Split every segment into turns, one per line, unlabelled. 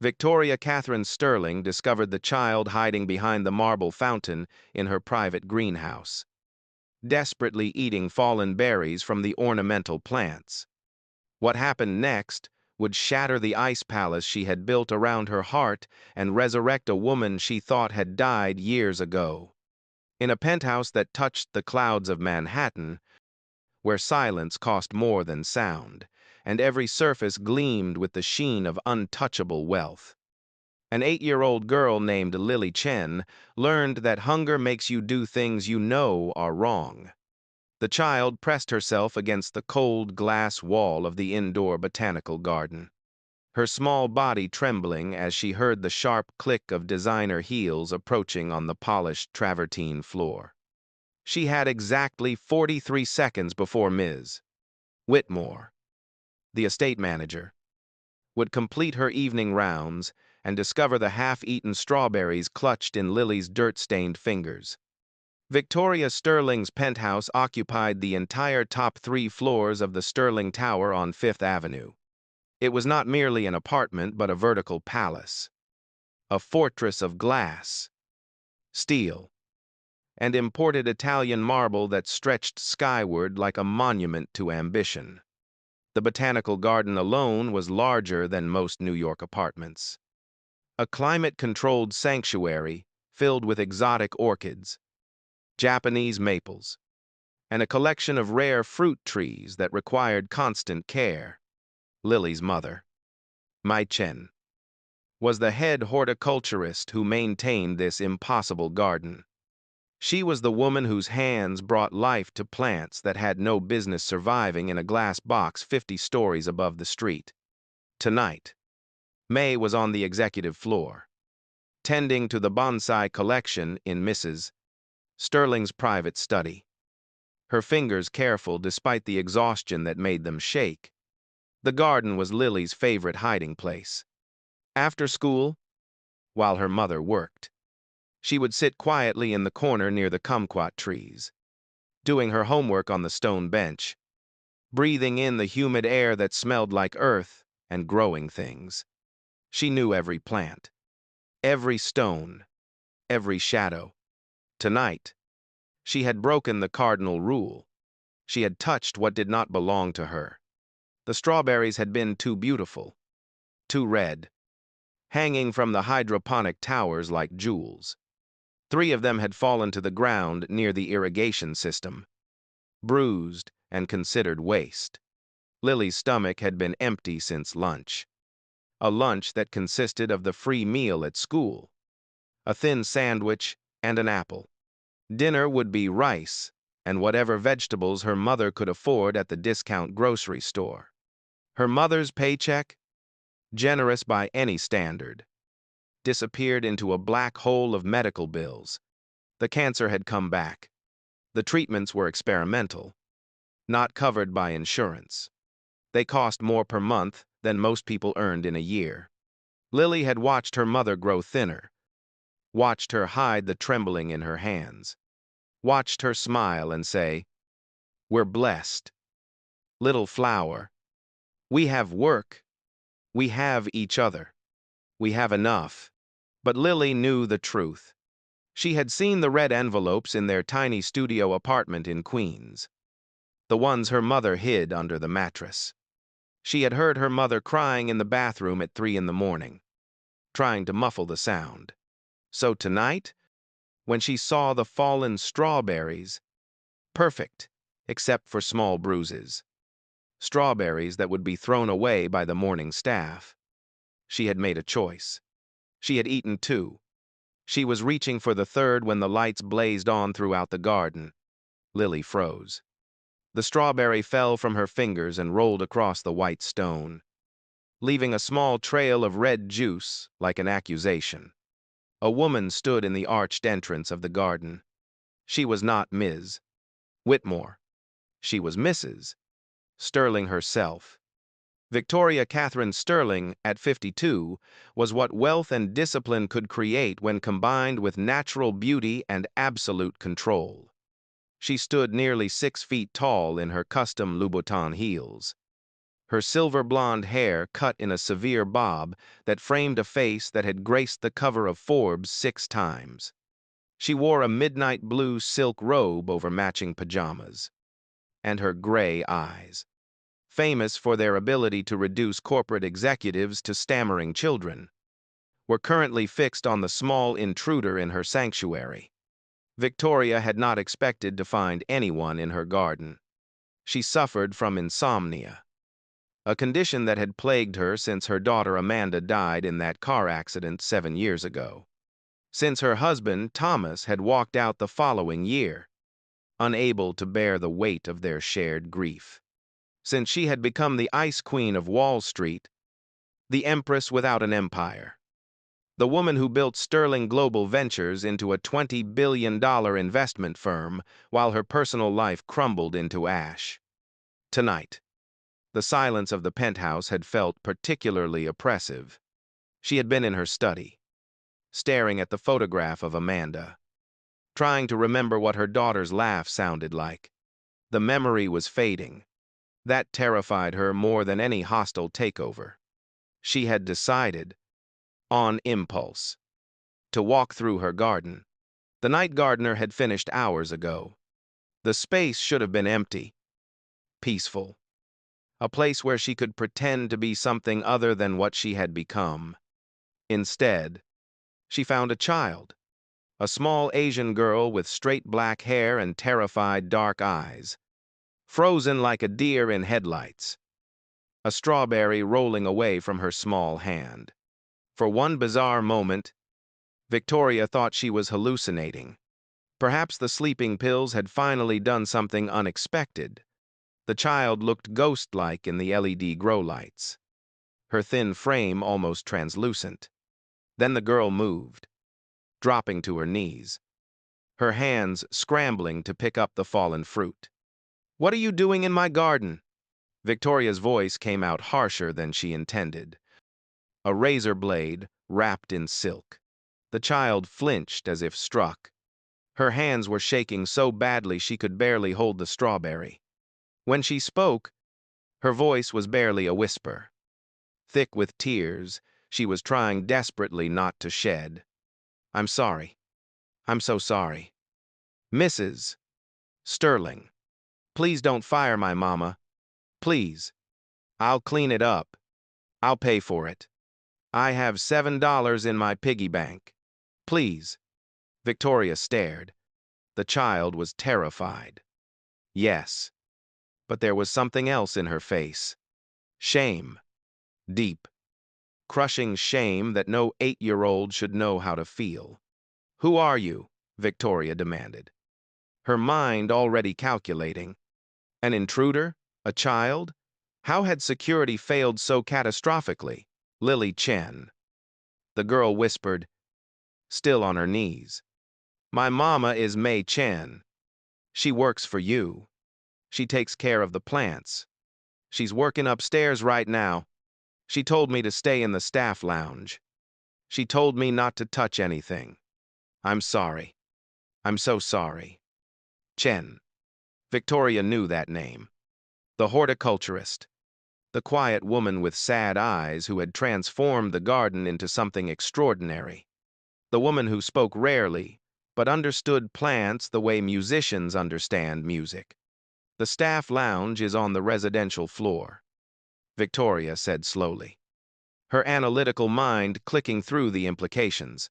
Victoria Catherine Sterling discovered the child hiding behind the marble fountain in her private greenhouse, desperately eating fallen berries from the ornamental plants. What happened next would shatter the ice palace she had built around her heart and resurrect a woman she thought had died years ago. In a penthouse that touched the clouds of Manhattan, where silence cost more than sound, and every surface gleamed with the sheen of untouchable wealth. An 8-year-old girl named Lily Chen learned that hunger makes you do things you know are wrong. The child pressed herself against the cold glass wall of the indoor botanical garden, her small body trembling as she heard the sharp click of designer heels approaching on the polished travertine floor. She had exactly 43 seconds before Ms. Whitmore, the estate manager, would complete her evening rounds and discover the half-eaten strawberries clutched in Lily's dirt-stained fingers. Victoria Sterling's penthouse occupied the entire top 3 floors of the Sterling Tower on Fifth Avenue. It was not merely an apartment but a vertical palace, a fortress of glass, steel, and imported Italian marble that stretched skyward like a monument to ambition. The botanical garden alone was larger than most New York apartments. A climate-controlled sanctuary filled with exotic orchids, Japanese maples, and a collection of rare fruit trees that required constant care. Lily's mother, Chen, was the head horticulturist who maintained this impossible garden. She was the woman whose hands brought life to plants that had no business surviving in a glass box 50 stories above the street. Tonight, Mei was on the executive floor, tending to the bonsai collection in Mrs. Sterling's private study, her fingers careful despite the exhaustion that made them shake. The garden was Lily's favorite hiding place. After school, while her mother worked, she would sit quietly in the corner near the kumquat trees, doing her homework on the stone bench, breathing in the humid air that smelled like earth and growing things. She knew every plant, every stone, every shadow. Tonight, she had broken the cardinal rule. She had touched what did not belong to her. The strawberries had been too beautiful, too red, hanging from the hydroponic towers like jewels. 3 of them had fallen to the ground near the irrigation system, bruised and considered waste. Lily's stomach had been empty since lunch, a lunch that consisted of the free meal at school, a thin sandwich and an apple. Dinner would be rice and whatever vegetables her mother could afford at the discount grocery store. Her mother's paycheck, generous by any standard, disappeared into a black hole of medical bills. The cancer had come back. The treatments were experimental, not covered by insurance. They cost more per month than most people earned in a year. Lily had watched her mother grow thinner, watched her hide the trembling in her hands, watched her smile and say, "We're blessed. Little flower. We have work. We have each other. We have enough." But Lily knew the truth. She had seen the red envelopes in their tiny studio apartment in Queens, the ones her mother hid under the mattress. She had heard her mother crying in the bathroom at 3 in the morning, trying to muffle the sound. So tonight, when she saw the fallen strawberries, perfect except for small bruises, strawberries that would be thrown away by the morning staff, she had made a choice. She had eaten 2. She was reaching for the 3rd when the lights blazed on throughout the garden. Lily froze. The strawberry fell from her fingers and rolled across the white stone, leaving a small trail of red juice like an accusation. A woman stood in the arched entrance of the garden. She was not Ms. Whitmore. She was Mrs. Sterling herself. Victoria Catherine Sterling, at 52, was what wealth and discipline could create when combined with natural beauty and absolute control. She stood nearly 6 feet tall in her custom Louboutin heels, her silver blonde hair cut in a severe bob that framed a face that had graced the cover of Forbes 6 times. She wore a midnight blue silk robe over matching pajamas. And her gray eyes, famous for their ability to reduce corporate executives to stammering children, were currently fixed on the small intruder in her sanctuary. Victoria had not expected to find anyone in her garden. She suffered from insomnia, a condition that had plagued her since her daughter Amanda died in that car accident 7 years ago. Since her husband, Thomas, had walked out the following year, unable to bear the weight of their shared grief. Since she had become the ice queen of Wall Street, the empress without an empire, the woman who built Sterling Global Ventures into a $20 billion investment firm while her personal life crumbled into ash. Tonight, the silence of the penthouse had felt particularly oppressive. She had been in her study, staring at the photograph of Amanda, trying to remember what her daughter's laugh sounded like. The memory was fading. That terrified her more than any hostile takeover. She had decided, on impulse, to walk through her garden. The night gardener had finished hours ago. The space should have been empty, peaceful, a place where she could pretend to be something other than what she had become. Instead, she found a child, a small Asian girl with straight black hair and terrified dark eyes, frozen like a deer in headlights, a strawberry rolling away from her small hand. For one bizarre moment, Victoria thought she was hallucinating. Perhaps the sleeping pills had finally done something unexpected. The child looked ghost-like in the LED grow lights, her thin frame almost translucent. Then the girl moved, dropping to her knees, her hands scrambling to pick up the fallen fruit. "What are you doing in my garden?" Victoria's voice came out harsher than she intended, a razor blade wrapped in silk. The child flinched as if struck. Her hands were shaking so badly she could barely hold the strawberry. When she spoke, her voice was barely a whisper. Thick with tears, she was trying desperately not to shed. "I'm sorry. I'm so sorry. Mrs. Sterling, please don't fire my mama. Please. I'll clean it up. I'll pay for it. I have $7 in my piggy bank. Please." Victoria stared. The child was terrified. Yes, but there was something else in her face. Shame. Deep, crushing shame that no 8-year-old should know how to feel. "Who are you?" Victoria demanded, her mind already calculating. An intruder? A child? How had security failed so catastrophically? "Lily Chen." The girl whispered, still on her knees. "My mama is Mei Chen. She works for you. She takes care of the plants. She's working upstairs right now. She told me to stay in the staff lounge. She told me not to touch anything. I'm sorry. I'm so sorry." Chen. Victoria knew that name. The horticulturist. The quiet woman with sad eyes who had transformed the garden into something extraordinary. The woman who spoke rarely, but understood plants the way musicians understand music. "The staff lounge is on the residential floor," Victoria said slowly, her analytical mind clicking through the implications.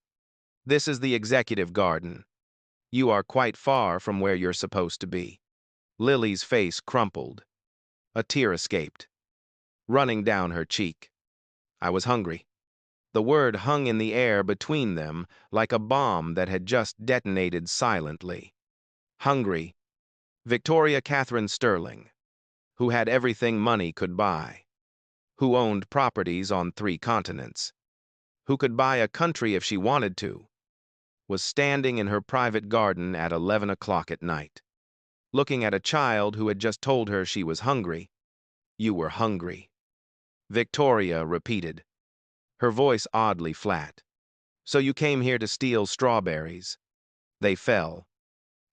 "This is the executive garden. You are quite far from where you're supposed to be." Lily's face crumpled. A tear escaped, running down her cheek. "I was hungry." The word hung in the air between them like a bomb that had just detonated silently. Hungry. Victoria Catherine Sterling, who had everything money could buy, who owned properties on 3 continents, who could buy a country if she wanted to, was standing in her private garden at 11 o'clock at night, looking at a child who had just told her she was hungry. "You were hungry," Victoria repeated, her voice oddly flat. "So you came here to steal strawberries." "They fell,"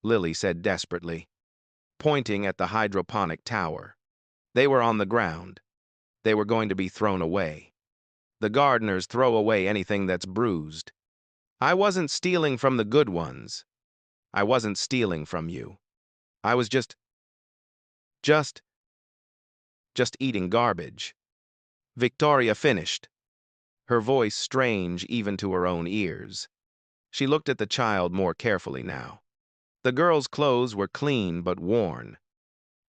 Lily said desperately, pointing at the hydroponic tower. "They were on the ground. They were going to be thrown away. The gardeners throw away anything that's bruised. I wasn't stealing from the good ones. I wasn't stealing from you. I was just, just eating garbage. Victoria finished, her voice strange even to her own ears. She looked at the child more carefully now. The girl's clothes were clean but worn.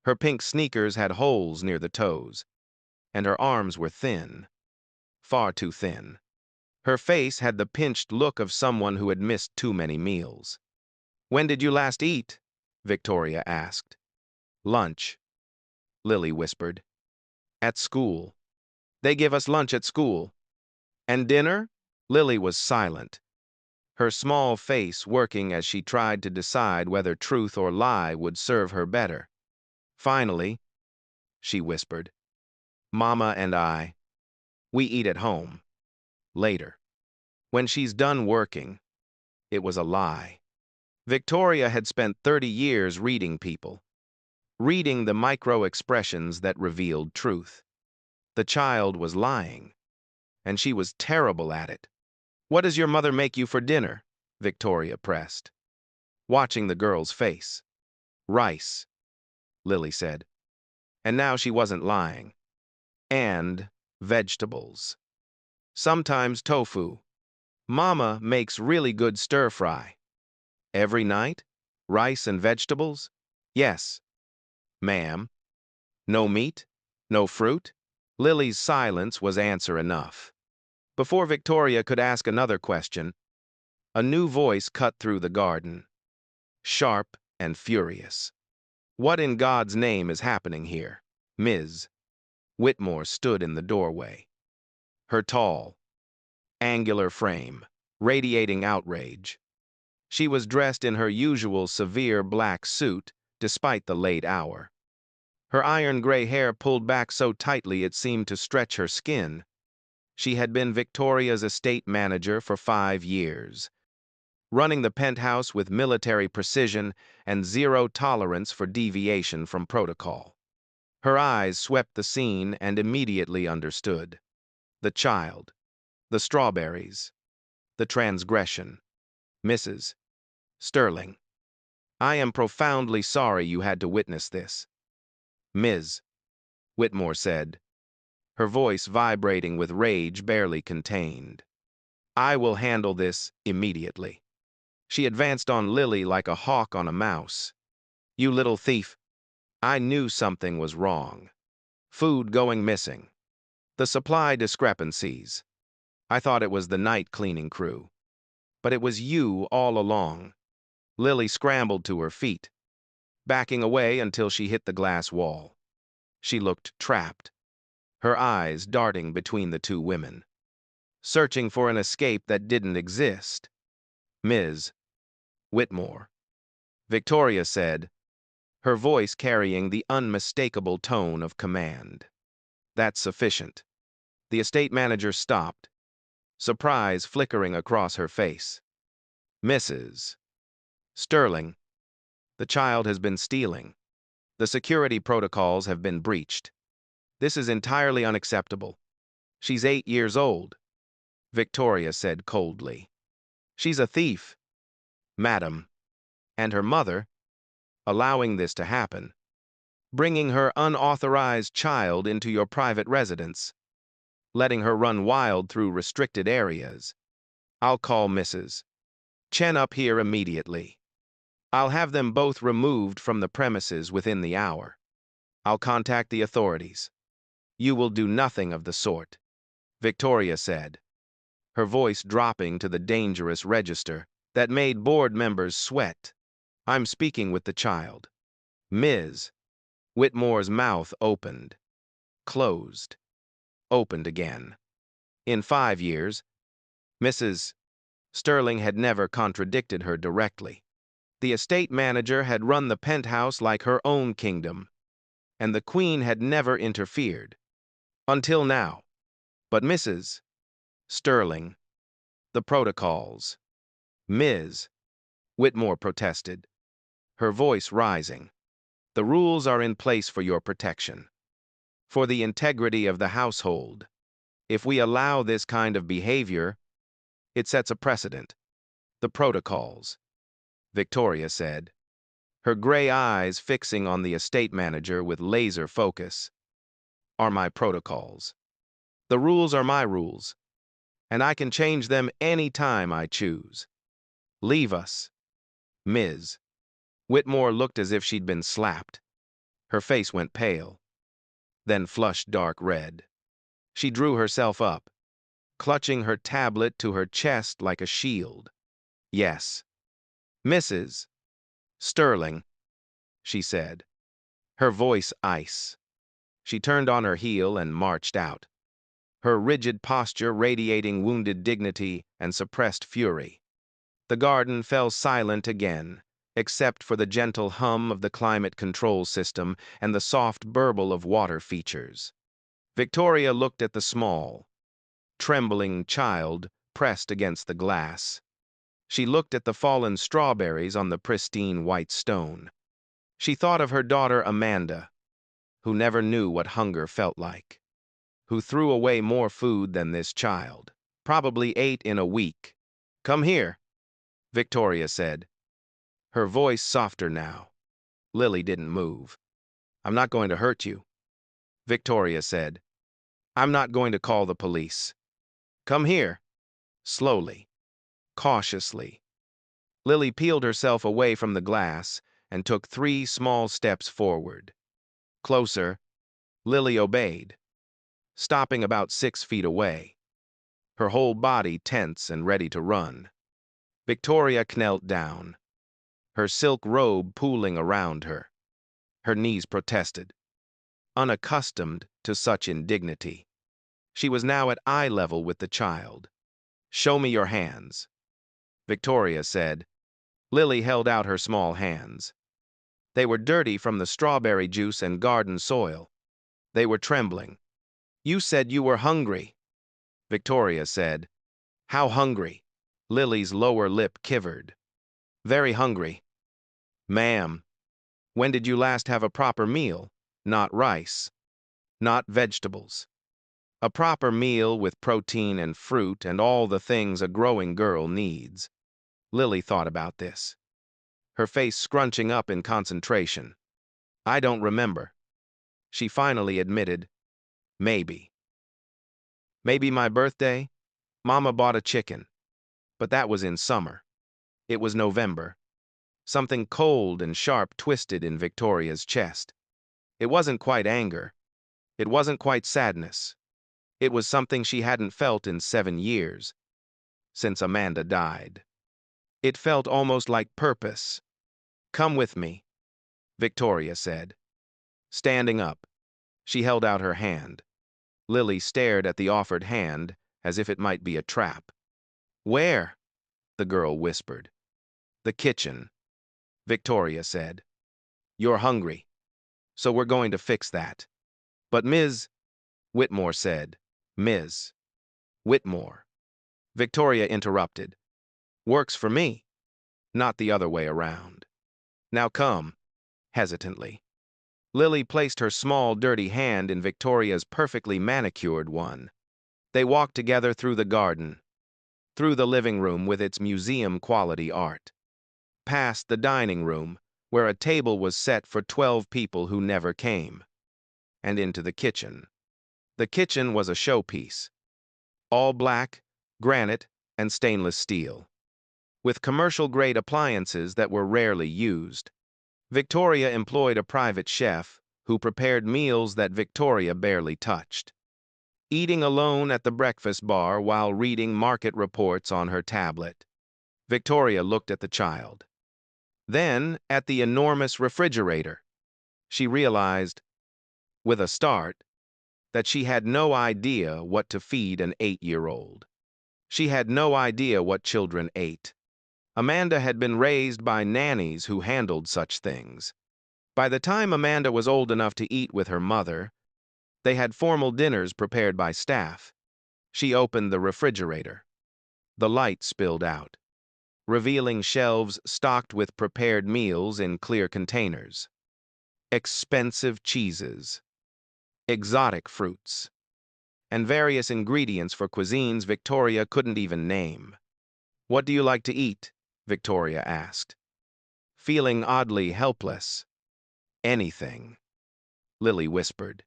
Her pink sneakers had holes near the toes, and her arms were thin, far too thin. Her face had the pinched look of someone who had missed too many meals. "When did you last eat?" Victoria asked. "Lunch," Lily whispered. "At school. They give us lunch at school." "And dinner?" Lily was silent, her small face working as she tried to decide whether truth or lie would serve her better. "Finally," she whispered, "Mama and we eat at home. Later. When she's done working." It was a lie. Victoria had spent 30 years reading people, reading the micro-expressions that revealed truth. The child was lying, and she was terrible at it. "What does your mother make you for dinner?" Victoria pressed, watching the girl's face. "Rice," Lily said. And now she wasn't lying. "And vegetables. Sometimes tofu. Mama makes really good stir-fry." "Every night? Rice and vegetables?" "Yes, ma'am." "No meat? No fruit?" Lily's silence was answer enough. Before Victoria could ask another question, a new voice cut through the garden, sharp and furious. "What in God's name is happening here?" Ms. Whitmore stood in the doorway, her tall, angular frame radiating outrage. She was dressed in her usual severe black suit, despite the late hour. Her iron gray hair pulled back so tightly it seemed to stretch her skin. She had been Victoria's estate manager for 5 years, running the penthouse with military precision and zero tolerance for deviation from protocol. Her eyes swept the scene and immediately understood. The child, the strawberries, the transgression. "Mrs. Sterling, I am profoundly sorry you had to witness this," Ms. Whitmore said, her voice vibrating with rage barely contained. "I will handle this immediately." She advanced on Lily like a hawk on a mouse. "You little thief." I knew something was wrong. Food going missing. The supply discrepancies. I thought it was the night cleaning crew. But it was you all along. Lily scrambled to her feet, backing away until she hit the glass wall. She looked trapped, her eyes darting between the two women, searching for an escape that didn't exist. "Ms. Whitmore," Victoria said, her voice carrying the unmistakable tone of command. "That's sufficient." The estate manager stopped, surprise flickering across her face. "Mrs. Sterling, the child has been stealing. The security protocols have been breached. This is entirely unacceptable. She's 8 years old," Victoria said coldly. "She's a thief, madam. And her mother, allowing this to happen, bringing her unauthorized child into your private residence, letting her run wild through restricted areas. I'll call Mrs. Chen up here immediately. I'll have them both removed from the premises within the hour. I'll contact the authorities." "You will do nothing of the sort," Victoria said, her voice dropping to the dangerous register that made board members sweat. "I'm speaking with the child." Ms. Whitmore's mouth opened, closed, opened again. In 5 years, Mrs. Sterling had never contradicted her directly. The estate manager had run the penthouse like her own kingdom, and the Queen had never interfered. Until now. But Mrs. Sterling, the protocols. Ms. Whitmore protested, her voice rising. "The rules are in place for your protection. For the integrity of the household. If we allow this kind of behavior, it sets a precedent. The protocols, Victoria said, her gray eyes fixing on the estate manager with laser focus, are my protocols. The rules are my rules, and I can change them any time I choose. Leave us, Ms. Whitmore looked as if she'd been slapped. Her face went pale, then flushed dark red. She drew herself up, clutching her tablet to her chest like a shield. Yes. Mrs. Sterling, she said, her voice ice. She turned on her heel and marched out, her rigid posture radiating wounded dignity and suppressed fury. The garden fell silent again, except for the gentle hum of the climate control system and the soft burble of water features. Victoria looked at the small, trembling child pressed against the glass. She looked at the fallen strawberries on the pristine white stone. She thought of her daughter Amanda, who never knew what hunger felt like, who threw away more food than this child, probably ate in a week. Come here, Victoria said, her voice softer now. Lily didn't move. I'm not going to hurt you, Victoria said. I'm not going to call the police. Come here. Slowly, cautiously. Lily peeled herself away from the glass and took 3 small steps forward. Closer, Lily obeyed, stopping about 6 feet away, her whole body tense and ready to run. Victoria knelt down, her silk robe pooling around her. Her knees protested, unaccustomed to such indignity. She was now at eye level with the child. Show me your hands, Victoria said. Lily held out her small hands. They were dirty from the strawberry juice and garden soil. They were trembling. You said you were hungry, Victoria said. How hungry? Lily's lower lip quivered. Very hungry. Ma'am, when did you last have a proper meal? Not rice. Not vegetables. A proper meal with protein and fruit and all the things a growing girl needs. Lily thought about this, her face scrunching up in concentration. I don't remember. She finally admitted, maybe. Maybe my birthday? Mama bought a chicken. But that was in summer. It was November. Something cold and sharp twisted in Victoria's chest. It wasn't quite anger. It wasn't quite sadness. It was something she hadn't felt in 7 years, since Amanda died. It felt almost like purpose. Come with me, Victoria said. Standing up, she held out her hand. Lily stared at the offered hand as if it might be a trap. Where? The girl whispered. The kitchen, Victoria said. You're hungry, so we're going to fix that. But Ms. Whitmore said. Ms. Whitmore. Victoria interrupted. Works for me, not the other way around. Now come, hesitantly. Lily placed her small, dirty hand in Victoria's perfectly manicured one. They walked together through the garden, through the living room with its museum-quality art, past the dining room, where a table was set for 12 people who never came, and into the kitchen. The kitchen was a showpiece, all black, granite, and stainless steel, with commercial-grade appliances that were rarely used. Victoria employed a private chef who prepared meals that Victoria barely touched, eating alone at the breakfast bar while reading market reports on her tablet. Victoria looked at the child, then at the enormous refrigerator. She realized, with a start, that she had no idea what to feed an 8-year-old. She had no idea what children ate. Amanda had been raised by nannies who handled such things. By the time Amanda was old enough to eat with her mother, they had formal dinners prepared by staff. She opened the refrigerator. The light spilled out, revealing shelves stocked with prepared meals in clear containers. Expensive cheeses, exotic fruits, and various ingredients for cuisines Victoria couldn't even name. "What do you like to eat?" Victoria asked, feeling oddly helpless. "Anything," Lily whispered.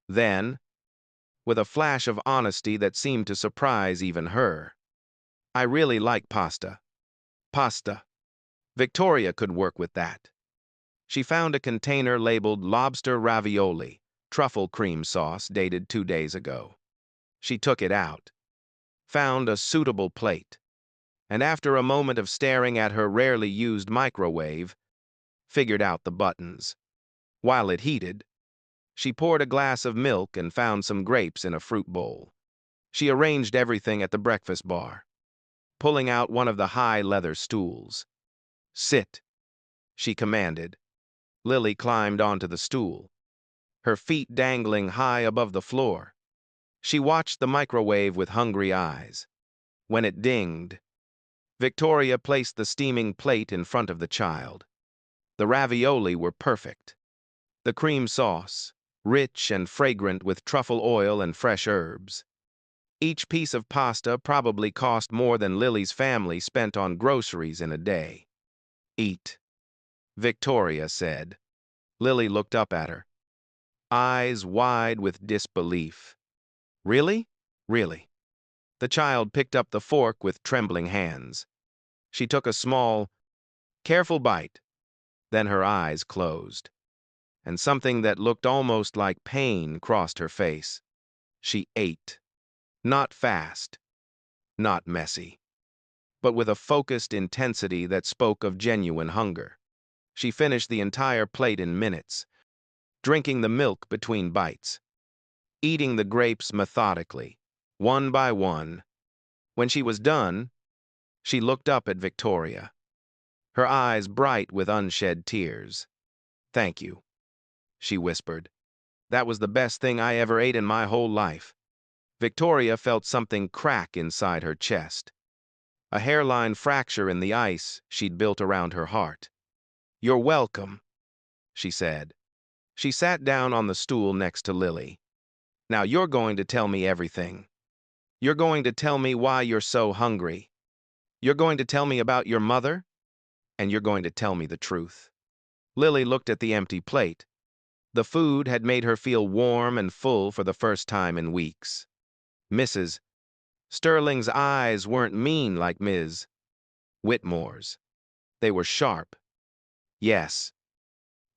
Then, with a flash of honesty that seemed to surprise even her, "I really like pasta." Pasta. Victoria could work with that. She found a container labeled lobster ravioli, truffle cream sauce dated 2 days ago. She took it out, found a suitable plate, and after a moment of staring at her rarely used microwave, figured out the buttons. While it heated, she poured a glass of milk and found some grapes in a fruit bowl. She arranged everything at the breakfast bar, pulling out one of the high leather stools. "Sit," she commanded. Lily climbed onto the stool, her feet dangling high above the floor. She watched the microwave with hungry eyes. When it dinged, Victoria placed the steaming plate in front of the child. The ravioli were perfect. The cream sauce, rich and fragrant with truffle oil and fresh herbs. Each piece of pasta probably cost more than Lily's family spent on groceries in a day. "Eat," Victoria said. Lily looked up at her, eyes wide with disbelief. "Really? Really?" The child picked up the fork with trembling hands. She took a small, careful bite, then her eyes closed, and something that looked almost like pain crossed her face. She ate. Not fast, not messy, but with a focused intensity that spoke of genuine hunger. She finished the entire plate in minutes, drinking the milk between bites, eating the grapes methodically, one by one. When she was done, she looked up at Victoria, her eyes bright with unshed tears. "Thank you," she whispered. "That was the best thing I ever ate in my whole life." Victoria felt something crack inside her chest, a hairline fracture in the ice she'd built around her heart. "You're welcome," she said. She sat down on the stool next to Lily. "Now you're going to tell me everything. You're going to tell me why you're so hungry. You're going to tell me about your mother, and you're going to tell me the truth." Lily looked at the empty plate. The food had made her feel warm and full for the first time in weeks. Mrs. Sterling's eyes weren't mean like Ms. Whitmore's. They were sharp. Yes,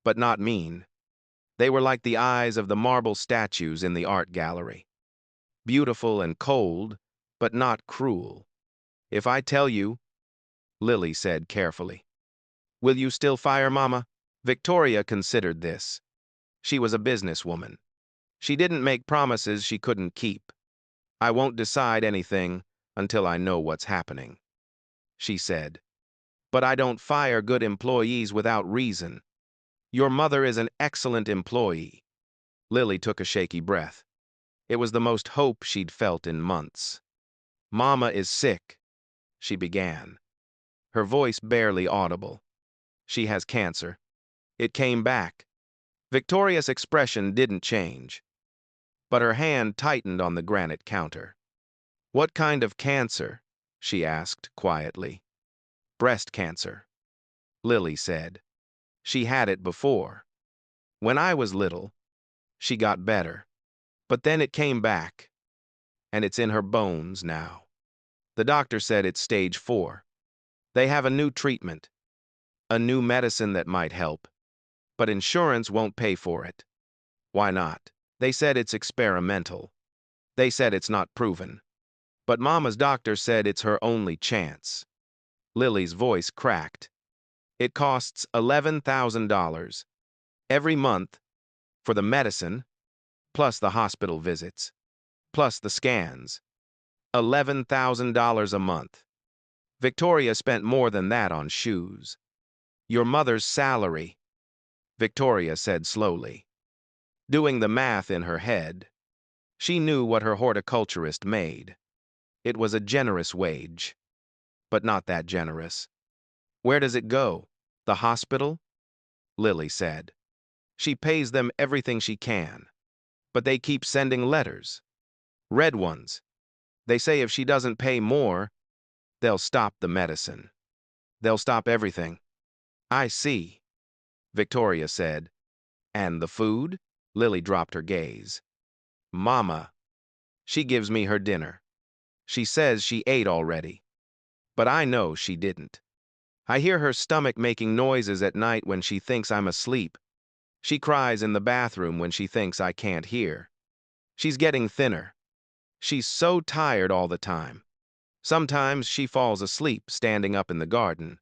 but not mean. They were like the eyes of the marble statues in the art gallery. Beautiful and cold, but not cruel. "If I tell you," Lily said carefully, "will you still fire Mama?" Victoria considered this. She was a businesswoman. She didn't make promises she couldn't keep. "I won't decide anything until I know what's happening," she said. "But I don't fire good employees without reason. Your mother is an excellent employee." Lily took a shaky breath. It was the most hope she'd felt in months. "Mama is sick," she began, her voice barely audible. "She has cancer. It came back." Victoria's expression didn't change, but her hand tightened on the granite counter. "What kind of cancer?" she asked quietly. "Breast cancer," Lily said. "She had it before. When I was little, she got better. But then it came back, and it's in her bones now. The doctor said it's stage 4. They have a new treatment, a new medicine that might help, but insurance won't pay for it." "Why not?" "They said it's experimental. They said it's not proven. But Mama's doctor said it's her only chance." Lily's voice cracked. "It costs $11,000 every month for the medicine, plus the hospital visits, plus the scans. $11,000 a month. Victoria spent more than that on shoes." "Your mother's salary," Victoria said slowly, doing the math in her head. She knew what her horticulturist made. It was a generous wage, but not that generous. "Where does it go? The hospital?" Lily said. "She pays them everything she can. But they keep sending letters. Red ones. They say if she doesn't pay more, they'll stop the medicine. They'll stop everything. I see, Victoria said. And the food? Lily dropped her gaze. Mama. She gives me her dinner. She says she ate already. But I know she didn't. I hear her stomach making noises at night when she thinks I'm asleep. She cries in the bathroom when she thinks I can't hear. She's getting thinner. She's so tired all the time. Sometimes she falls asleep standing up in the garden.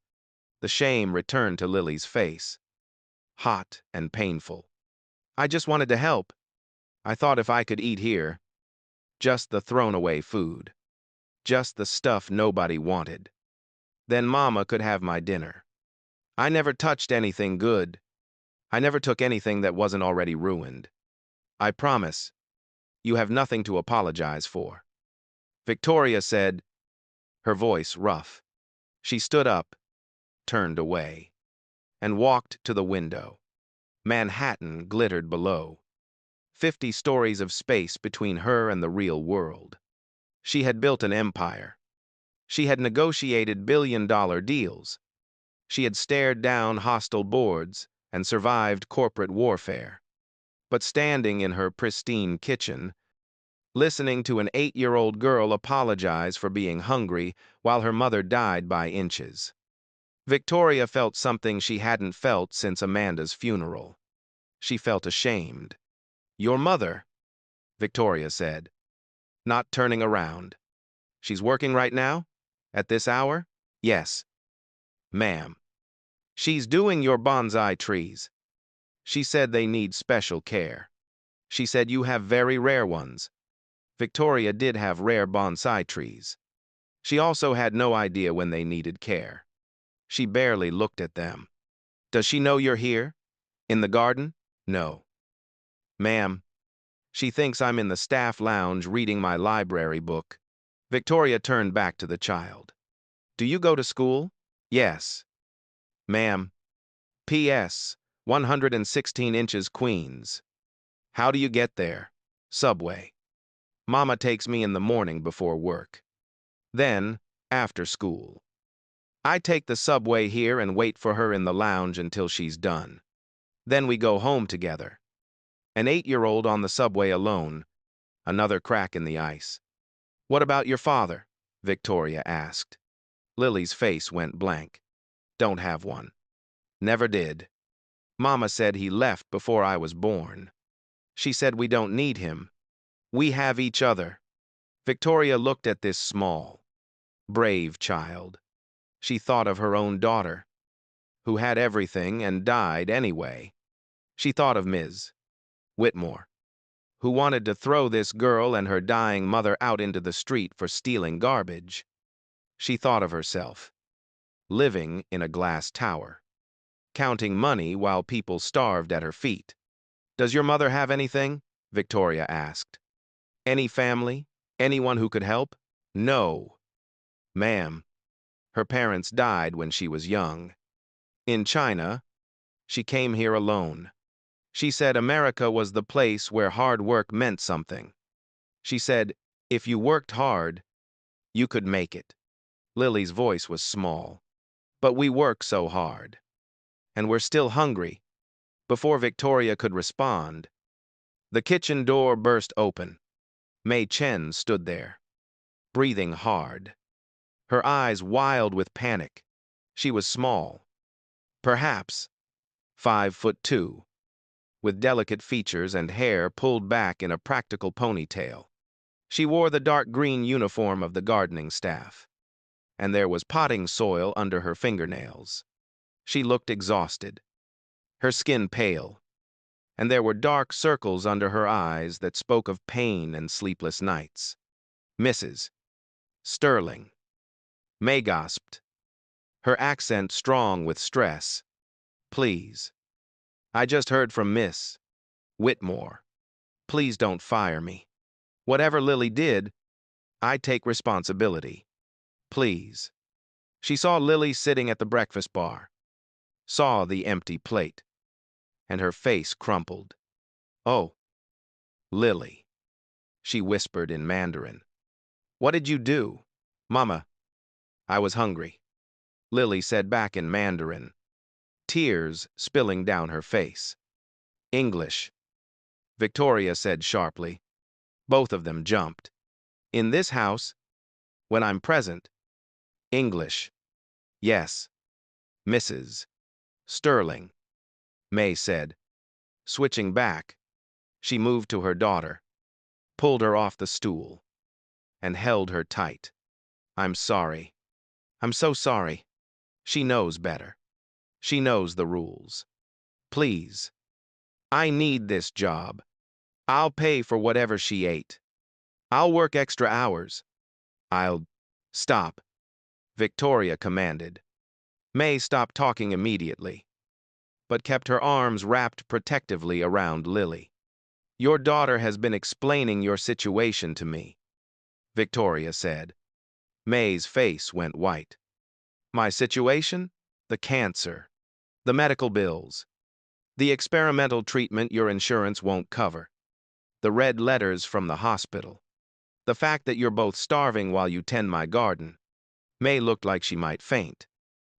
The shame returned to Lily's face. Hot and painful. I just wanted to help. I thought if I could eat here, just the thrown-away food, just the stuff nobody wanted, then Mama could have my dinner. I never touched anything good. I never took anything that wasn't already ruined. I promise, you have nothing to apologize for. Victoria said, her voice rough. She stood up, turned away, and walked to the window. Manhattan glittered below. 50 stories of space between her and the real world. She had built an empire. She had negotiated billion-dollar deals. She had stared down hostile boards and survived corporate warfare. But standing in her pristine kitchen, listening to an 8-year-old girl apologize for being hungry while her mother died by inches, Victoria felt something she hadn't felt since Amanda's funeral. She felt ashamed. Your mother, Victoria said, not turning around. She's working right now? At this hour? Yes. Ma'am. She's doing your bonsai trees. She said they need special care. She said you have very rare ones. Victoria did have rare bonsai trees. She also had no idea when they needed care. She barely looked at them. Does she know you're here? In the garden? No. Ma'am. She thinks I'm in the staff lounge reading my library book. Victoria turned back to the child. Do you go to school? Yes. Ma'am. P.S. 116 inches Queens. How do you get there? Subway. Mama takes me in the morning before work. Then, after school. I take the subway here and wait for her in the lounge until she's done. Then we go home together. An 8-year-old on the subway alone. Another crack in the ice. What about your father? Victoria asked. Lily's face went blank. Don't have one. Never did. Mama said he left before I was born. She said we don't need him. We have each other. Victoria looked at this small, brave child. She thought of her own daughter, who had everything and died anyway. She thought of Ms. Whitmore, who wanted to throw this girl and her dying mother out into the street for stealing garbage. She thought of herself, living in a glass tower, counting money while people starved at her feet. Does your mother have anything? Victoria asked. Any family? Anyone who could help? No. Ma'am. Her parents died when she was young. In China, she came here alone. She said America was the place where hard work meant something. She said, if you worked hard, you could make it. Lily's voice was small. But we work so hard. And we're still hungry. Before Victoria could respond, the kitchen door burst open. Chen stood there, breathing hard. Her eyes wild with panic. She was small. Perhaps 5'2", with delicate features and hair pulled back in a practical ponytail. She wore the dark green uniform of the gardening staff, and there was potting soil under her fingernails. She looked exhausted, her skin pale, and there were dark circles under her eyes that spoke of pain and sleepless nights. Mrs. Sterling. May gasped, her accent strong with stress. Please. I just heard from Miss Whitmore. Please don't fire me. Whatever Lily did, I take responsibility. Please. She saw Lily sitting at the breakfast bar, saw the empty plate, and her face crumpled. Oh. Lily, she whispered in Mandarin. What did you do? Mama, I was hungry, Lily said back in Mandarin, tears spilling down her face. English, Victoria said sharply. Both of them jumped. In this house, when I'm present. English. Yes. Mrs. Sterling, Mei said. Switching back, she moved to her daughter, pulled her off the stool, and held her tight. I'm sorry. I'm so sorry. She knows better. She knows the rules. Please. I need this job. I'll pay for whatever she ate. I'll work extra hours. I'll... Stop, Victoria commanded. Mei stopped talking immediately, but kept her arms wrapped protectively around Lily. Your daughter has been explaining your situation to me, Victoria said. Mei's face went white. My situation? The cancer. The medical bills. The experimental treatment your insurance won't cover. The red letters from the hospital. The fact that you're both starving while you tend my garden. Mei looked like she might faint.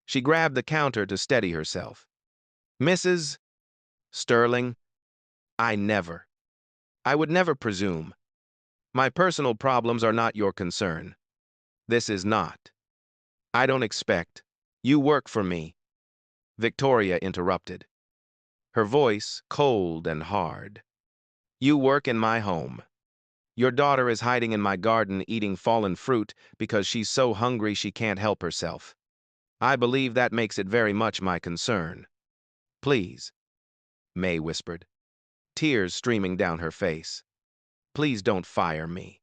She grabbed the counter to steady herself. Mrs. Sterling, I would never presume. My personal problems are not your concern. This is not. I don't expect. You work for me. Victoria interrupted, her voice cold and hard. You work in my home. Your daughter is hiding in my garden eating fallen fruit because she's so hungry she can't help herself. I believe that makes it very much my concern. Please, Mei whispered, tears streaming down her face. Please don't fire me.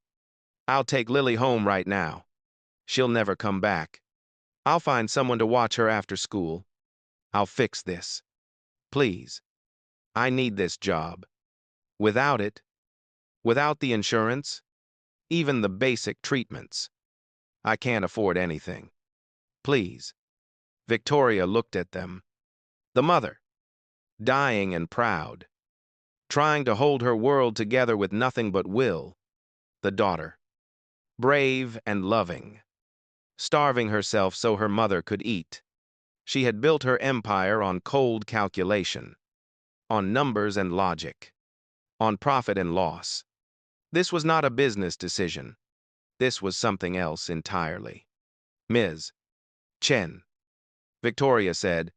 I'll take Lily home right now. She'll never come back. I'll find someone to watch her after school. I'll fix this. Please. I need this job. Without it, without the insurance, even the basic treatments, I can't afford anything. Please. Victoria looked at them. The mother, dying and proud, trying to hold her world together with nothing but will. The daughter, brave and loving, starving herself so her mother could eat. She had built her empire on cold calculation, on numbers and logic, on profit and loss. This was not a business decision. This was something else entirely. Ms. Chen, Victoria said,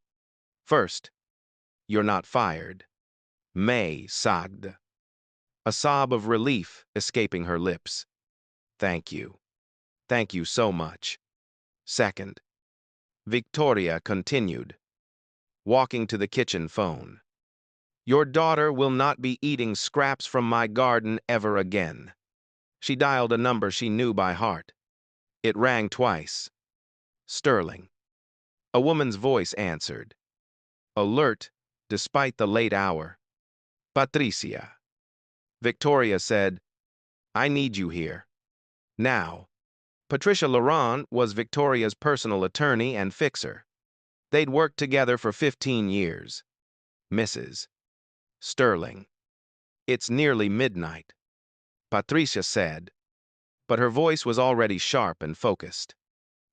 first, you're not fired. Mei sobbed, a sob of relief escaping her lips. Thank you. Thank you so much. Second, Victoria continued, walking to the kitchen phone. Your daughter will not be eating scraps from my garden ever again. She dialed a number she knew by heart. It rang twice. Sterling. A woman's voice answered, alert despite the late hour. Patricia. Victoria said, I need you here. Now. Patricia Laurent was Victoria's personal attorney and fixer. They'd worked together for 15 years. Mrs. Sterling. It's nearly midnight, Patricia said, but her voice was already sharp and focused.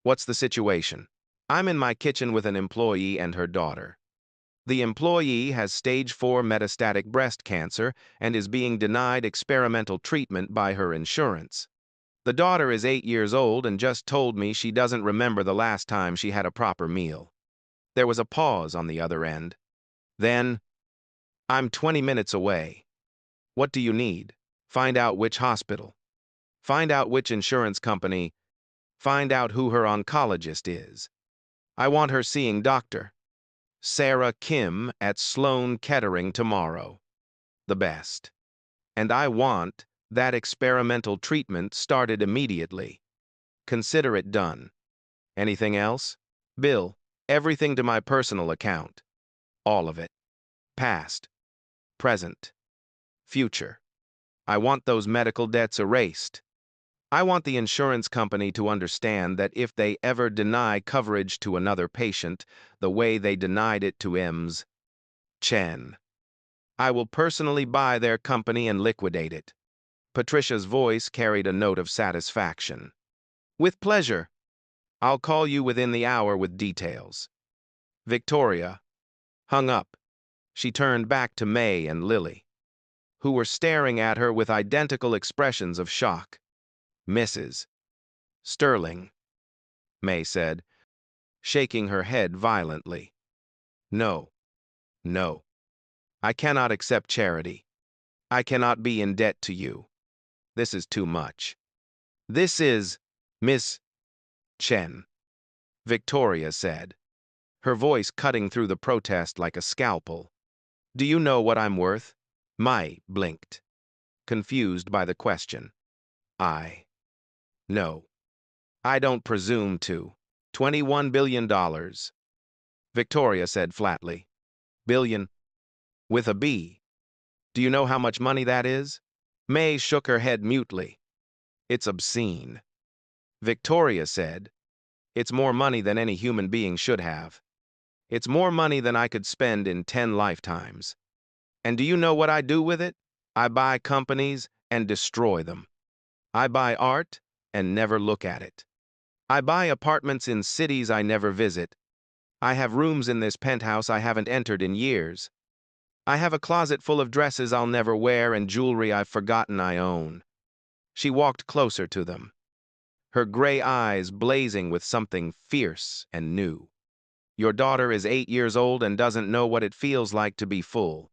What's the situation? I'm in my kitchen with an employee and her daughter. The employee has stage 4 metastatic breast cancer and is being denied experimental treatment by her insurance. The daughter is 8 years old and just told me she doesn't remember the last time she had a proper meal. There was a pause on the other end. Then, I'm 20 minutes away. What do you need? Find out which hospital. Find out which insurance company. Find out who her oncologist is. I want her seeing Dr. Sarah Kim at Sloan Kettering tomorrow. The best. And I want that experimental treatment started immediately. Consider it done. Anything else? Bill, everything to my personal account. All of it. Past. Present. Future. I want those medical debts erased. I want the insurance company to understand that if they ever deny coverage to another patient the way they denied it to Ms. Chen, I will personally buy their company and liquidate it. Patricia's voice carried a note of satisfaction. With pleasure. I'll call you within the hour with details. Victoria hung up. She turned back to Mei and Lily, who were staring at her with identical expressions of shock. Mrs. Sterling, Mei said, shaking her head violently. No, no. I cannot accept charity. I cannot be in debt to you. This is too much. This is Miss Chen, Victoria said, her voice cutting through the protest like a scalpel. Do you know what I'm worth? Mai blinked, confused by the question. No. I don't presume to. $21 billion. Victoria said flatly. Billion. With a B. Do you know how much money that is? Mei shook her head mutely. It's obscene. Victoria said, it's more money than any human being should have. It's more money than I could spend in 10 lifetimes. And do you know what I do with it? I buy companies and destroy them. I buy art and never look at it. I buy apartments in cities I never visit. I have rooms in this penthouse I haven't entered in years. I have a closet full of dresses I'll never wear and jewelry I've forgotten I own. She walked closer to them, her gray eyes blazing with something fierce and new. Your daughter is 8 years old and doesn't know what it feels like to be full.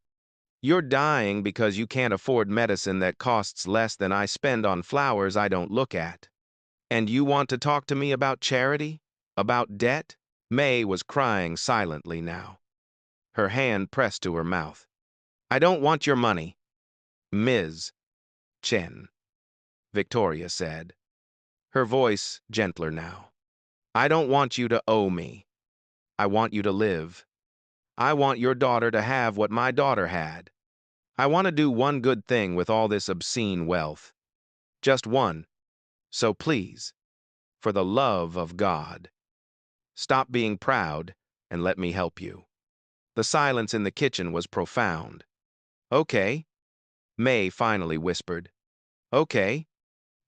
You're dying because you can't afford medicine that costs less than I spend on flowers I don't look at. And you want to talk to me about charity? About debt? Mei was crying silently now, her hand pressed to her mouth. I don't want your money. Ms. Chen, Victoria said, her voice gentler now. I don't want you to owe me. I want you to live. I want your daughter to have what my daughter had. I want to do one good thing with all this obscene wealth. Just one. So please, for the love of God, stop being proud and let me help you. The silence in the kitchen was profound. Okay, Mei finally whispered. Okay,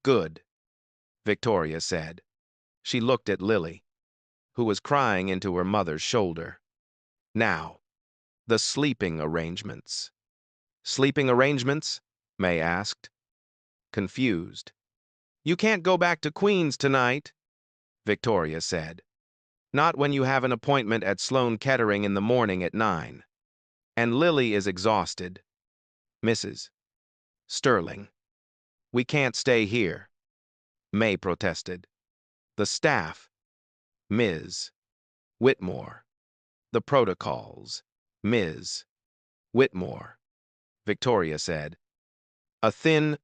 good, Victoria said. She looked at Lily, who was crying into her mother's shoulder. Now, the sleeping arrangements. Sleeping arrangements? Mei asked, confused. You can't go back to Queens tonight, Victoria said. Not when you have an appointment at Sloan Kettering in the morning at 9. And Lily is exhausted. Mrs. Sterling. We can't stay here, Mei protested. The staff. Ms. Whitmore. The protocols. Ms. Whitmore, Victoria said, a thin,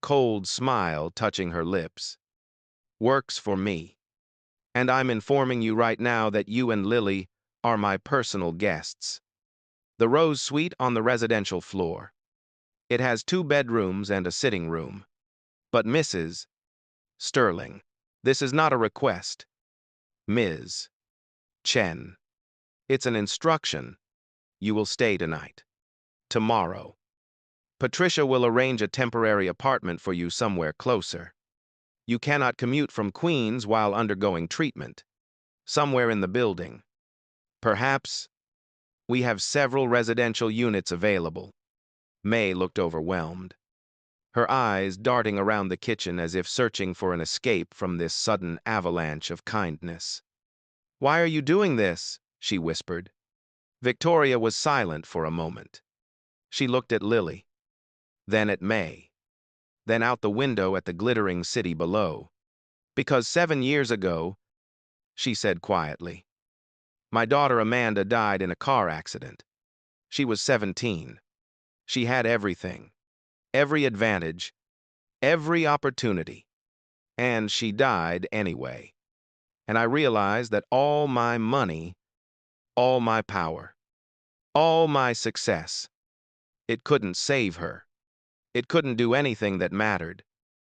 cold smile touching her lips. Works for me. And I'm informing you right now that you and Lily are my personal guests. The Rose Suite on the residential floor. It has 2 bedrooms and a sitting room. But Mrs. Sterling, this is not a request. Ms. Chen. It's an instruction. You will stay tonight. Tomorrow. Patricia will arrange a temporary apartment for you somewhere closer. You cannot commute from Queens while undergoing treatment. Somewhere in the building. Perhaps. We have several residential units available. Mei looked overwhelmed, her eyes darting around the kitchen as if searching for an escape from this sudden avalanche of kindness. Why are you doing this? She whispered. Victoria was silent for a moment. She looked at Lily, then at Mei, then out the window at the glittering city below. Because 7 years ago, she said quietly, my daughter Amanda died in a car accident. She was 17. She had everything, every advantage, every opportunity. And she died anyway. And I realized that all my money, all my power, all my success, it couldn't save her. It couldn't do anything that mattered.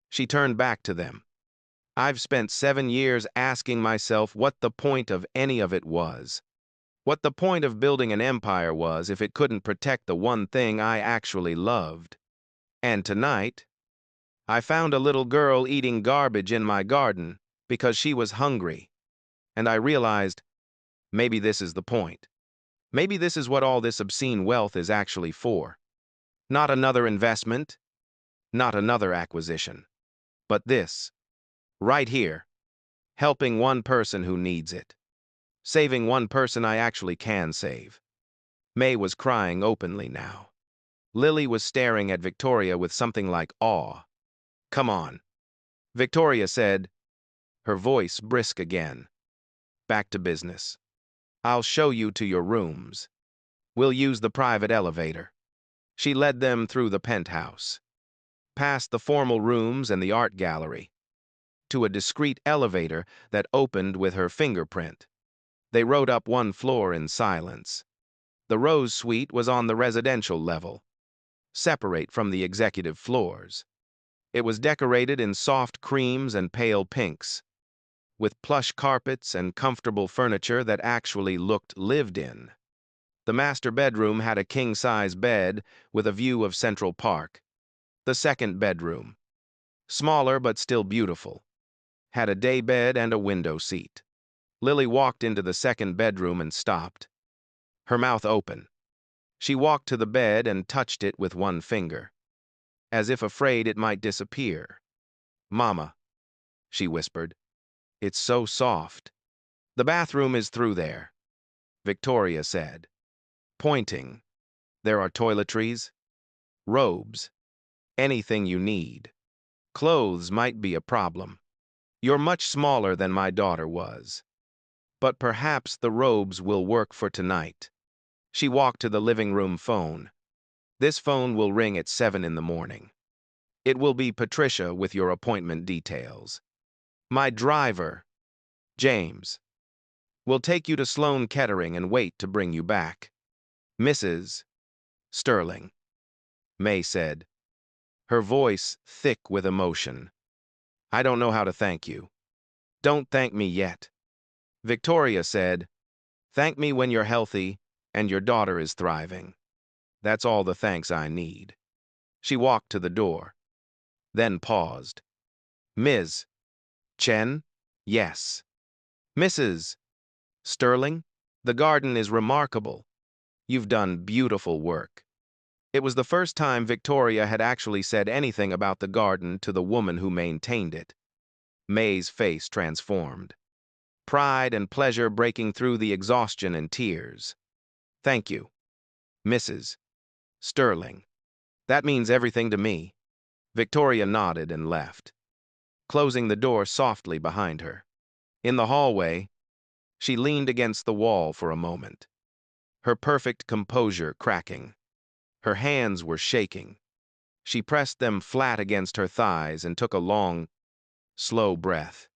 She turned back to them. I've spent 7 years asking myself what the point of any of it was. What the point of building an empire was if it couldn't protect the one thing I actually loved. And tonight, I found a little girl eating garbage in my garden because she was hungry. And I realized, maybe this is the point. Maybe this is what all this obscene wealth is actually for. Not another investment, not another acquisition, but this, right here, helping one person who needs it. Saving one person I actually can save. Mei was crying openly now. Lily was staring at Victoria with something like awe. Come on, Victoria said, her voice brisk again. Back to business. I'll show you to your rooms. We'll use the private elevator. She led them through the penthouse, past the formal rooms and the art gallery, to a discreet elevator that opened with her fingerprint. They rode up one floor in silence. The Rose Suite was on the residential level, separate from the executive floors. It was decorated in soft creams and pale pinks, with plush carpets and comfortable furniture that actually looked lived in. The master bedroom had a king-size bed with a view of Central Park. The second bedroom, smaller but still beautiful, had a day bed and a window seat. Lily walked into the second bedroom and stopped, her mouth open. She walked to the bed and touched it with one finger, as if afraid it might disappear. Mama, she whispered. It's so soft. The bathroom is through there, Victoria said, pointing. There are toiletries, robes, anything you need. Clothes might be a problem. You're much smaller than my daughter was. But perhaps the robes will work for tonight. She walked to the living room phone. This phone will ring at 7 in the morning. It will be Patricia with your appointment details. My driver, James, will take you to Sloan Kettering and wait to bring you back. Mrs. Sterling, Mei said, her voice thick with emotion. I don't know how to thank you. Don't thank me yet. Victoria said, thank me when you're healthy and your daughter is thriving. That's all the thanks I need. She walked to the door, then paused. Ms. Chen? Yes. Mrs. Sterling? The garden is remarkable. You've done beautiful work. It was the first time Victoria had actually said anything about the garden to the woman who maintained it. Mei's face transformed, pride and pleasure breaking through the exhaustion and tears. Thank you, Mrs. Sterling. That means everything to me. Victoria nodded and left, closing the door softly behind her. In the hallway, she leaned against the wall for a moment, her perfect composure cracking. Her hands were shaking. She pressed them flat against her thighs and took a long, slow breath.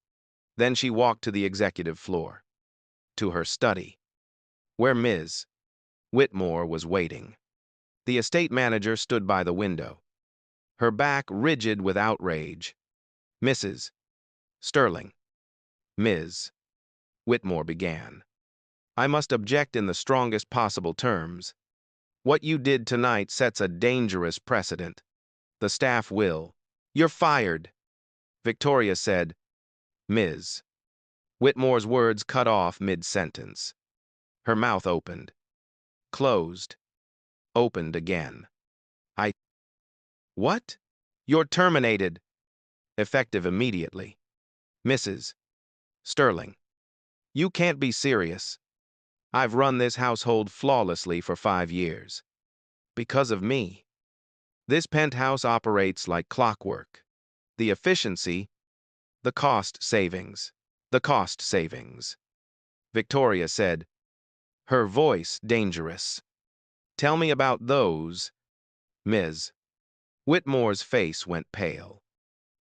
Then she walked to the executive floor, to her study, where Ms. Whitmore was waiting. The estate manager stood by the window, her back rigid with outrage. Mrs. Sterling. Ms. Whitmore began. I must object in the strongest possible terms. What you did tonight sets a dangerous precedent. The staff will. You're fired, Victoria said. Ms. Whitmore's words cut off mid-sentence. Her mouth opened, closed, opened again. What? You're terminated. Effective immediately. Mrs. Sterling. You can't be serious. I've run this household flawlessly for 5 years. Because of me. This penthouse operates like clockwork. The efficiency, the cost savings. The cost savings. Victoria said, her voice dangerous. Tell me about those, Ms. Whitmore's face went pale.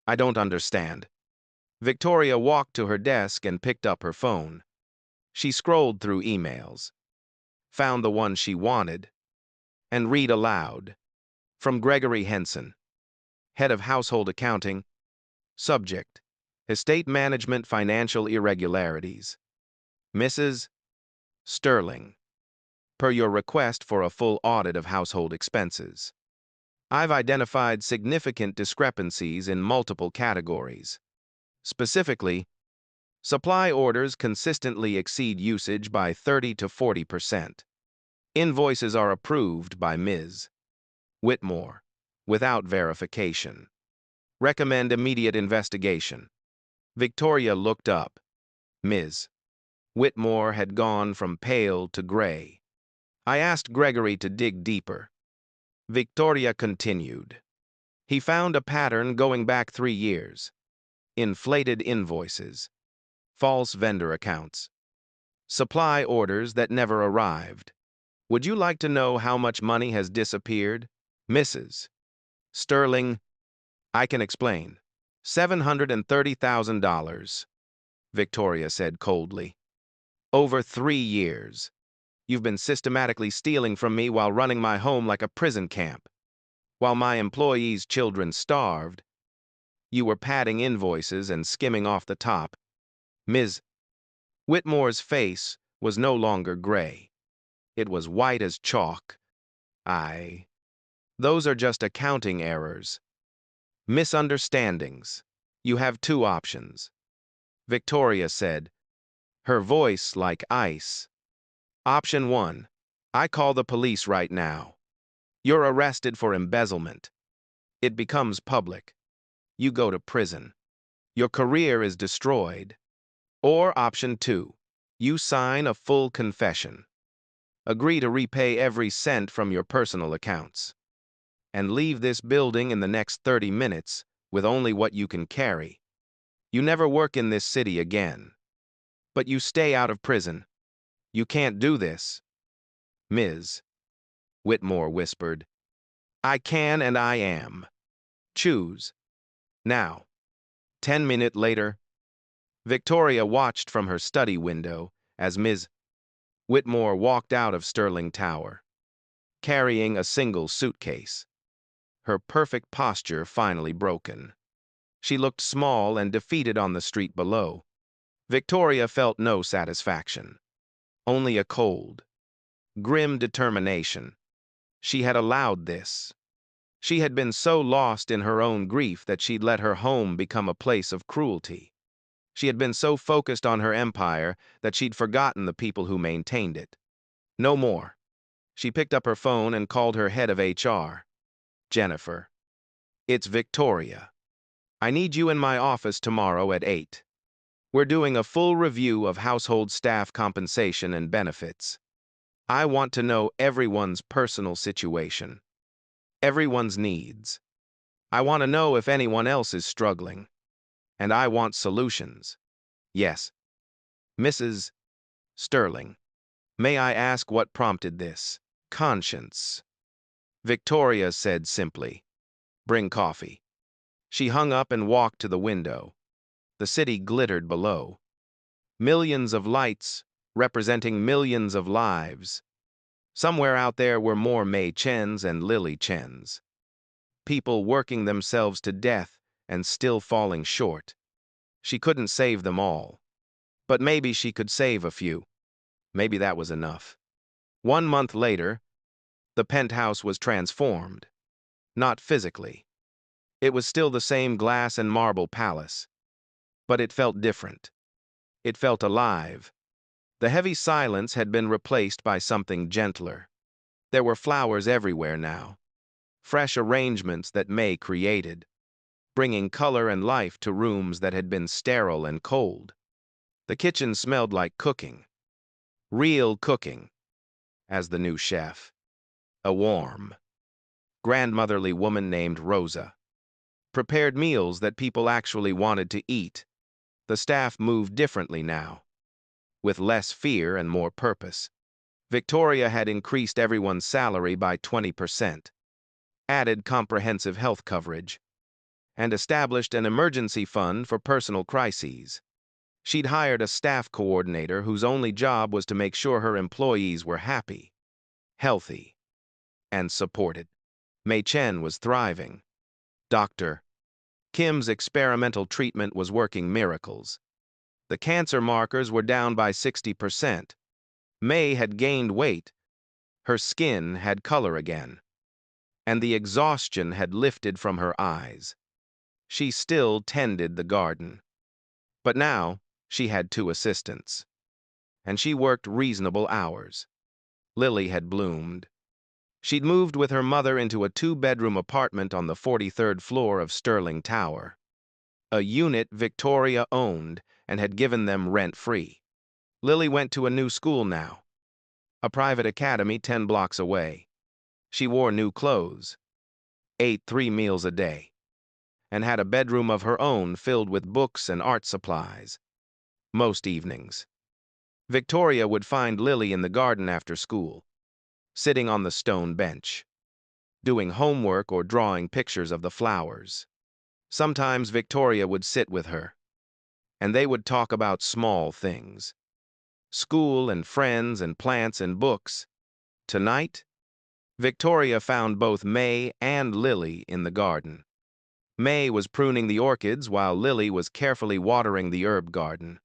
I don't understand. Victoria walked to her desk and picked up her phone. She scrolled through emails, found the one she wanted, and read aloud. From Gregory Henson, head of household accounting. Subject, estate management financial irregularities. Mrs. Sterling. Per your request for a full audit of household expenses, I've identified significant discrepancies in multiple categories. Specifically, supply orders consistently exceed usage by 30 to 40%. Invoices are approved by Ms. Whitmore without verification. Recommend immediate investigation. Victoria looked up. Ms. Whitmore had gone from pale to gray. I asked Gregory to dig deeper. Victoria continued. He found a pattern going back 3 years. Inflated invoices, false vendor accounts, supply orders that never arrived. Would you like to know how much money has disappeared? Mrs. Sterling, I can explain. $730,000, Victoria said coldly. Over 3 years. You've been systematically stealing from me while running my home like a prison camp. While my employees' children starved, you were padding invoices and skimming off the top. Ms. Whitmore's face was no longer gray. It was white as chalk. Those are just accounting errors. Misunderstandings. You have 2 options, Victoria said, her voice like ice. Option 1. I call the police right now. You're arrested for embezzlement. It becomes public. You go to prison. Your career is destroyed. Or option 2. You sign a full confession. Agree to repay every cent from your personal accounts. And leave this building in the next 30 minutes with only what you can carry. You never work in this city again. But you stay out of prison. You can't do this. Ms. Whitmore whispered. I can and I am. Choose. Now. 10 minutes later, Victoria watched from her study window as Ms. Whitmore walked out of Sterling Tower, carrying a single suitcase. Her perfect posture finally broken. She looked small and defeated on the street below. Victoria felt no satisfaction. Only a cold, grim determination. She had allowed this. She had been so lost in her own grief that she'd let her home become a place of cruelty. She had been so focused on her empire that she'd forgotten the people who maintained it. No more. She picked up her phone and called her head of HR. Jennifer. It's Victoria. I need you in my office tomorrow at 8. We're doing a full review of household staff compensation and benefits. I want to know everyone's personal situation, everyone's needs. I want to know if anyone else is struggling. And I want solutions. Yes. Mrs. Sterling. May I ask what prompted this? Conscience. Victoria said simply. Bring coffee. She hung up and walked to the window. The city glittered below. Millions of lights, representing millions of lives. Somewhere out there were more Mei Chens and Lily Chens. People working themselves to death and still falling short. She couldn't save them all. But maybe she could save a few. Maybe that was enough. 1 month later, the penthouse was transformed. Not physically. It was still the same glass and marble palace. But it felt different. It felt alive. The heavy silence had been replaced by something gentler. There were flowers everywhere now. Fresh arrangements that May created, bringing color and life to rooms that had been sterile and cold. The kitchen smelled like cooking. Real cooking, as the new chef. A warm, grandmotherly woman named Rosa prepared meals that people actually wanted to eat. The staff moved differently now, with less fear and more purpose. Victoria had increased everyone's salary by 20%, added comprehensive health coverage, and established an emergency fund for personal crises. She'd hired a staff coordinator whose only job was to make sure her employees were happy, healthy, and supported. Mei Chen was thriving. Dr. Kim's experimental treatment was working miracles. The cancer markers were down by 60%. Mei had gained weight, her skin had color again, and the exhaustion had lifted from her eyes. She still tended the garden. But now, she had 2 assistants. And she worked reasonable hours. Lily had bloomed. She'd moved with her mother into a 2-bedroom apartment on the 43rd floor of Sterling Tower. A unit Victoria owned and had given them rent-free. Lily went to a new school now, a private academy 10 blocks away. She wore new clothes, ate 3 meals a day, and had a bedroom of her own filled with books and art supplies. Most evenings, Victoria would find Lily in the garden after school, sitting on the stone bench, doing homework or drawing pictures of the flowers. Sometimes Victoria would sit with her, and they would talk about small things. School and friends and plants and books. Tonight, Victoria found both Mei and Lily in the garden. Mei was pruning the orchids while Lily was carefully watering the herb garden.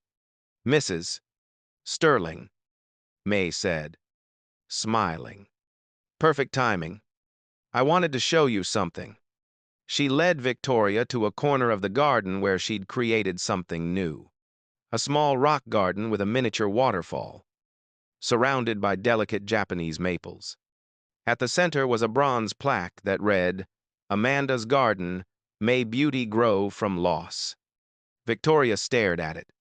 "Mrs. Sterling," Mei said, smiling. "Perfect timing. I wanted to show you something." She led Victoria to a corner of the garden where she'd created something new. A small rock garden with a miniature waterfall, surrounded by delicate Japanese maples. At the center was a bronze plaque that read, "Amanda's Garden, May Beauty Grow from Loss." Victoria stared at it.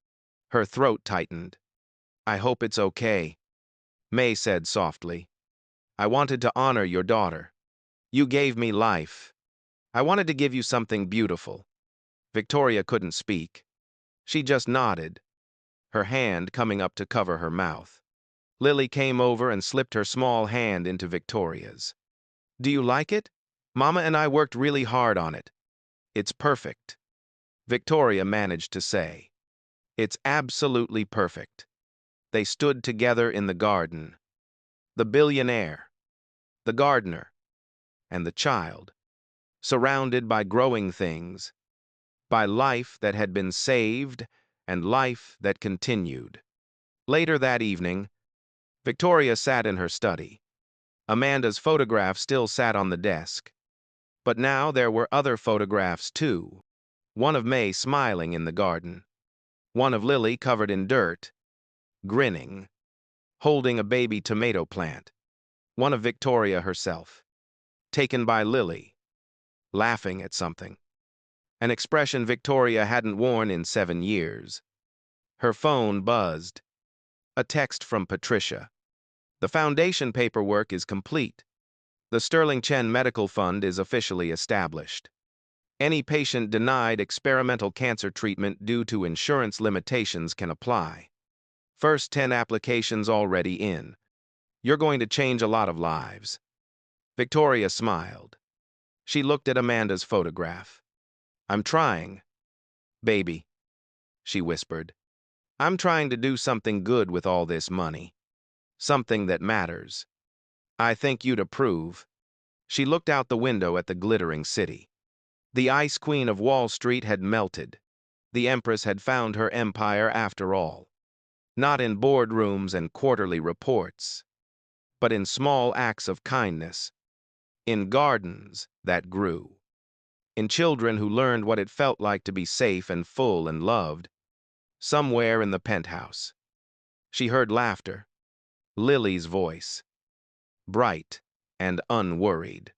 Her throat tightened. "I hope it's okay," Mei said softly. "I wanted to honor your daughter. You gave me life. I wanted to give you something beautiful." Victoria couldn't speak. She just nodded, her hand coming up to cover her mouth. Lily came over and slipped her small hand into Victoria's. "Do you like it? Mama and I worked really hard on it." "It's perfect," Victoria managed to say. "It's absolutely perfect." They stood together in the garden. The billionaire, the gardener, and the child, surrounded by growing things, by life that had been saved and life that continued. Later that evening, Victoria sat in her study. Amanda's photograph still sat on the desk. But now there were other photographs too. One of Mei smiling in the garden. One of Lily covered in dirt, grinning, holding a baby tomato plant. One of Victoria herself, taken by Lily, laughing at something. An expression Victoria hadn't worn in 7 years. Her phone buzzed. A text from Patricia. "The foundation paperwork is complete. The Sterling Chen Medical Fund is officially established. Any patient denied experimental cancer treatment due to insurance limitations can apply. First 10 applications already in. You're going to change a lot of lives." Victoria smiled. She looked at Amanda's photograph. "I'm trying, baby," she whispered. "I'm trying to do something good with all this money. Something that matters. I think you'd approve." She looked out the window at the glittering city. The ice queen of Wall Street had melted. The empress had found her empire after all. Not in boardrooms and quarterly reports, but in small acts of kindness, in gardens that grew, in children who learned what it felt like to be safe and full and loved. Somewhere in the penthouse, she heard laughter, Lily's voice, bright and unworried,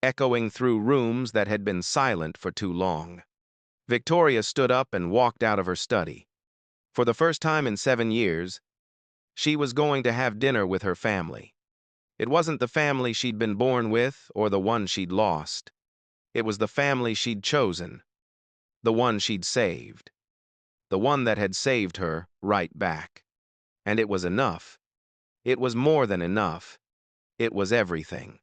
echoing through rooms that had been silent for too long. Victoria stood up and walked out of her study. For the first time in 7 years, she was going to have dinner with her family. It wasn't the family she'd been born with or the one she'd lost. It was the family she'd chosen, the one she'd saved, the one that had saved her right back. And it was enough. It was more than enough. It was everything.